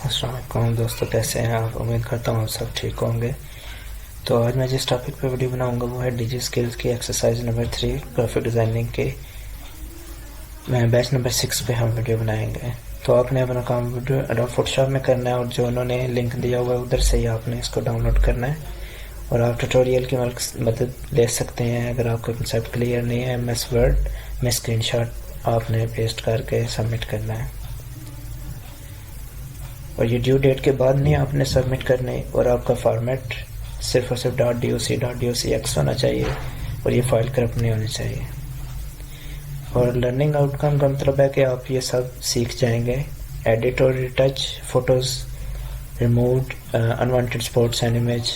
अस्सलाम वालेकुम दोस्तों, कैसे हैं आप? उम्मीद करता हूँ आप सब ठीक होंगे। तो आज मैं जिस टॉपिक पे वीडियो बनाऊंगा वो है डिजी स्किल्स की एक्सरसाइज नंबर 3 ग्राफिक डिज़ाइनिंग के बैच नंबर 6 पे हम वीडियो बनाएंगे। तो आपने अपना काम वीडियो एडोब फोटोशॉप में करना है और जो उन्होंने लिंक दिया हुआ है उधर से ही आपने इसको डाउनलोड करना है और आप ट्यूटोरियल की मदद ले सकते हैं। अगर आपका कंसेप्ट क्लियर नहीं है, MS वर्ड में स्क्रीनशॉट आपने पेस्ट करके सबमिट करना है और ये ड्यू डेट के बाद नहीं आपने सबमिट करने। और आपका फॉर्मेट सिर्फ और सिर्फ .docx होना चाहिए और ये फाइल करप्ट नहीं होनी चाहिए। और लर्निंग आउटकम का मतलब है कि आप ये सब सीख जाएंगे। एडिट और retouch photos, remove unwanted spots and image,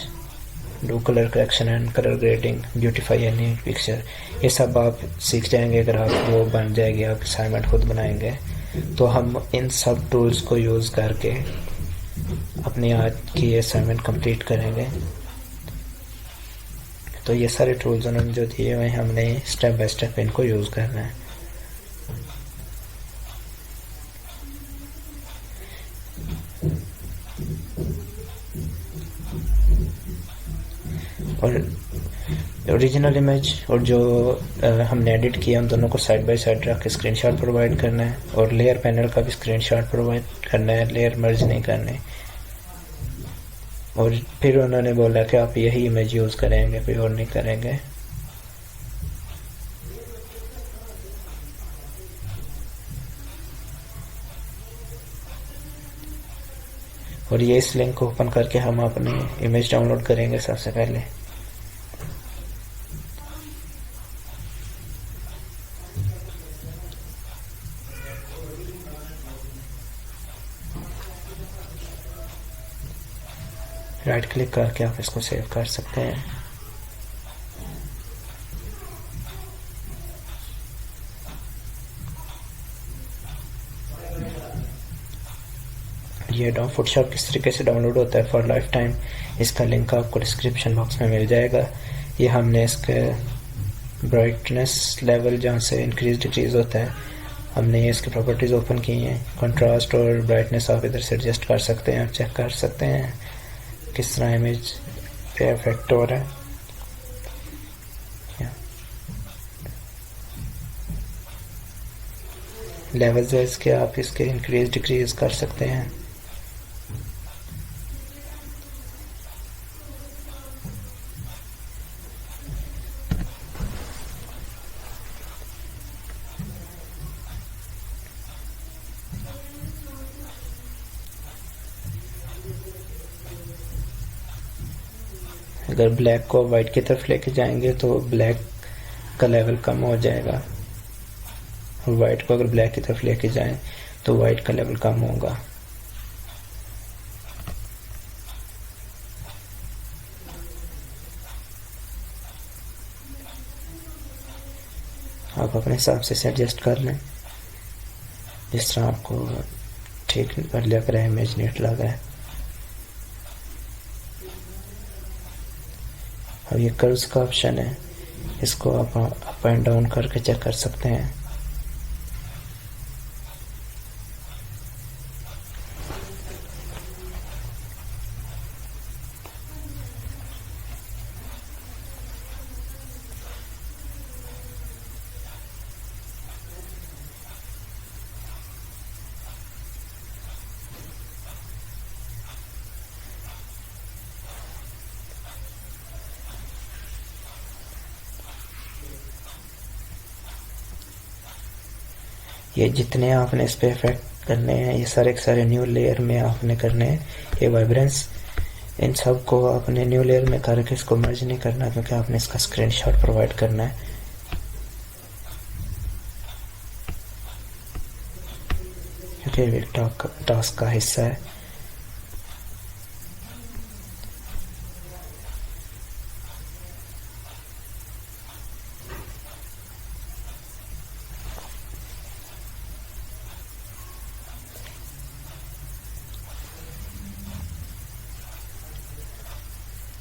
do colour correction and colour grading, beautify any picture, ये सब आप सीख जाएंगे। अगर आप वो बन जाएगी, आप असाइनमेंट खुद बनाएंगे तो हम इन सब टूल्स को यूज़ करके अपनी आज की असाइनमेंट कंप्लीट करेंगे। तो ये सारे टूल्स उन्होंने जो दिए हुए हैं, हमने स्टेप बाय स्टेप इनको यूज़ करना है। और ओरिजिनल इमेज और जो हमने एडिट किया हम दोनों को साइड बाय साइड रख के स्क्रीनशॉट प्रोवाइड करना है और लेयर पैनल का भी स्क्रीनशॉट प्रोवाइड करना है, लेयर मर्ज नहीं करने। और फिर उन्होंने बोला कि आप यही इमेज यूज़ करेंगे, कोई और नहीं करेंगे। और ये इस लिंक को ओपन करके हम अपनी इमेज डाउनलोड करेंगे सबसे पहले। राइट क्लिक करके आप इसको सेव कर सकते हैं। ये एडोब फोटोशॉप किस तरीके से डाउनलोड होता है फॉर लाइफ टाइम, इसका लिंक आपको डिस्क्रिप्शन बॉक्स में मिल जाएगा। ये हमने इसके ब्राइटनेस लेवल जहाँ से इंक्रीज डिक्रीज होता है, हमने ये इसकी प्रॉपर्टीज़ ओपन की हैं। कंट्रास्ट और ब्राइटनेस आप इधर से एडजस्ट कर सकते हैं, आप चेक कर सकते हैं किस तरह इमेज पे इफेक्ट हो रहा है। लेवल वाइज के आप इसके इंक्रीज डिक्रीज कर सकते हैं। अगर ब्लैक को वाइट की तरफ लेके जाएंगे तो ब्लैक का लेवल कम हो जाएगा और वाइट को अगर ब्लैक की तरफ लेके जाएं तो वाइट का लेवल कम होगा। आप अपने हिसाब से एडजस्ट कर लें जिस तरह आपको ठीक लग रहा है, इमेज नीट लग रहा है। अब ये कर्व्स का ऑप्शन है, इसको आप अप एंड डाउन करके चेक कर सकते हैं। ये जितने आपने इस पे इफेक्ट करने हैं, ये सारे के सारे न्यू लेयर में आपने करने हैं। ये वाइब्रेंस, इन सब को आपने न्यू लेयर में करके इसको मर्ज नहीं करना क्योंकि आपने इसका स्क्रीनशॉट प्रोवाइड करना है। क्योंकि ये टास्क का हिस्सा है।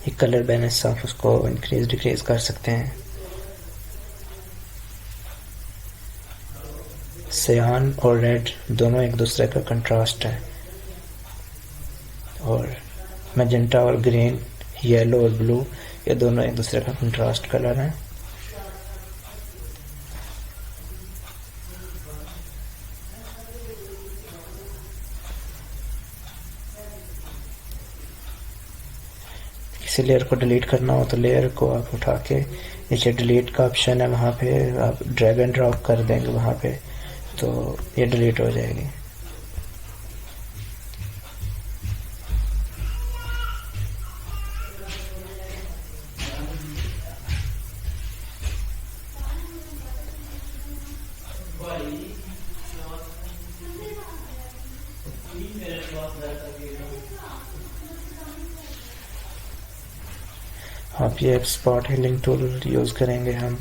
ये कलर बैलेंस आप उसको इंक्रीज डिक्रीज कर सकते हैं। सियान और रेड दोनों एक दूसरे का कंट्रास्ट है। मैजेंटा और ग्रीन, येलो और ब्लू, ये दोनों एक दूसरे का कंट्रास्ट कलर है। किसी लेयर को डिलीट करना हो तो लेयर को आप उठा के नीचे डिलीट का ऑप्शन है, वहाँ पे आप ड्रैग एंड ड्रॉप कर देंगे वहाँ पे, तो ये डिलीट हो जाएगी। आप ये स्पॉट हीलिंग टूल यूज़ करेंगे। हम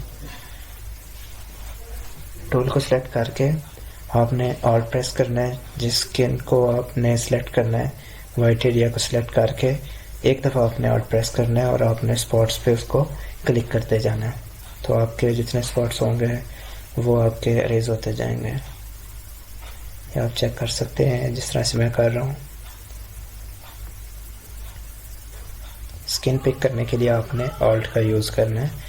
टूल को सिलेक्ट करके आपने ऑल्ट प्रेस करना है, जिस स्किन को आपने सिलेक्ट करना है वाइट एरिया को सिलेक्ट करके एक दफ़ा आपने ऑल्ट प्रेस करना है और आपने स्पॉट्स पे उसको क्लिक करते जाना है, तो आपके जितने स्पॉट्स होंगे वो आपके अरेज होते जाएंगे। ये आप चेक कर सकते हैं जिस तरह से मैं कर रहा हूँ। स्किन पिक करने के लिए आपने ऑल्ट का यूज़ करना है।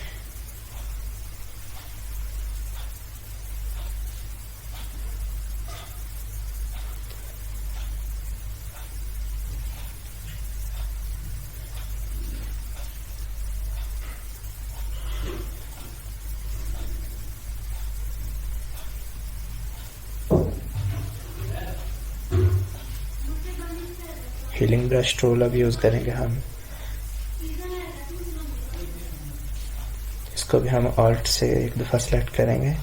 हीलिंग ब्रश टूल अब यूज़ करेंगे हम। इसको भी हम ऑल्ट से एक दफ़ा सेलेक्ट करेंगे।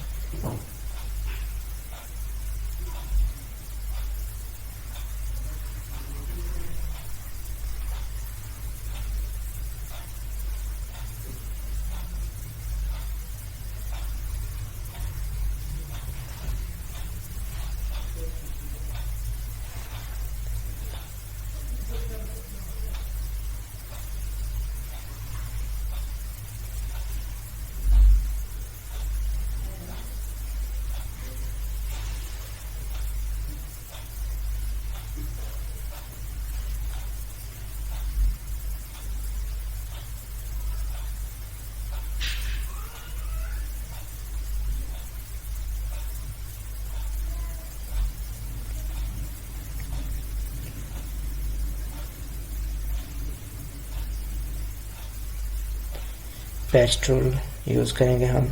पैच टूल यूज़ करेंगे हम।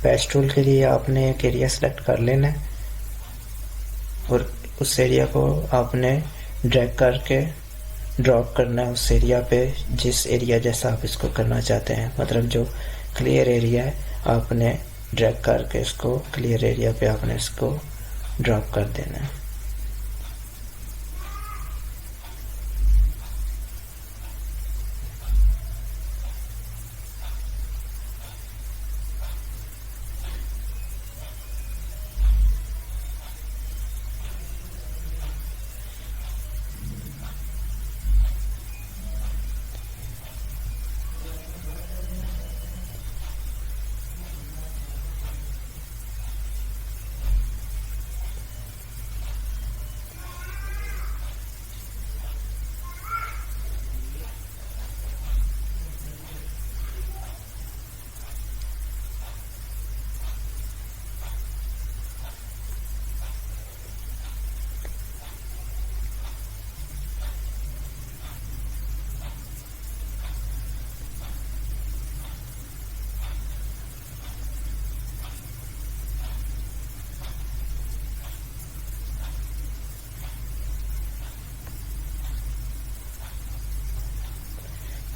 पैच टूल के लिए आपने एक एरिया सेलेक्ट कर लेना है और उस एरिया को आपने ड्रैग करके ड्रॉप करना है उस एरिया पे जिस एरिया जैसा आप इसको करना चाहते हैं। मतलब जो क्लियर एरिया है आपने ड्रैग करके इसको क्लियर एरिया पे आपने इसको ड्रॉप कर देना है।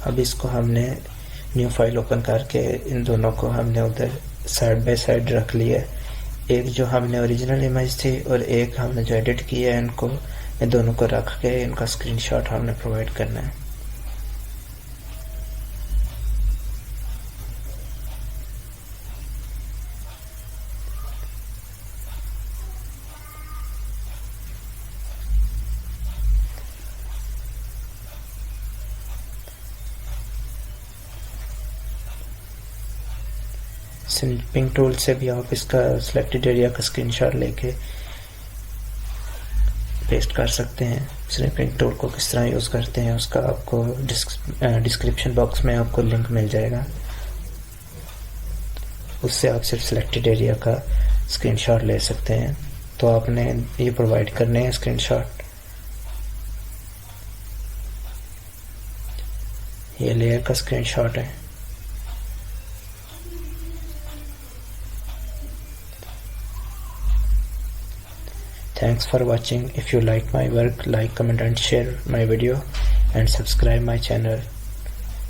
अब इसको हमने न्यू फाइल ओपन करके इन दोनों को हमने उधर साइड बाय साइड रख लिया। एक जो हमने ओरिजिनल इमेज थी और एक हमने जो एडिट किया है, इनको इन दोनों को रख के इनका स्क्रीनशॉट हमने प्रोवाइड करना है। स्निपिंग टूल से भी आप इसका सिलेक्टेड एरिया का स्क्रीनशॉट लेके पेस्ट कर सकते हैं। स्निपिंग टूल को किस तरह यूज़ करते हैं उसका आपको डिस्क्रिप्शन बॉक्स में आपको लिंक मिल जाएगा, उससे आप सिर्फ सिलेक्टेड एरिया का स्क्रीनशॉट ले सकते हैं। तो आपने ये प्रोवाइड करने हैं स्क्रीनशॉट। ये लेयर का स्क्रीनशॉट है। Thanks for watching. If you like my work, like, comment and share my video and subscribe my channel.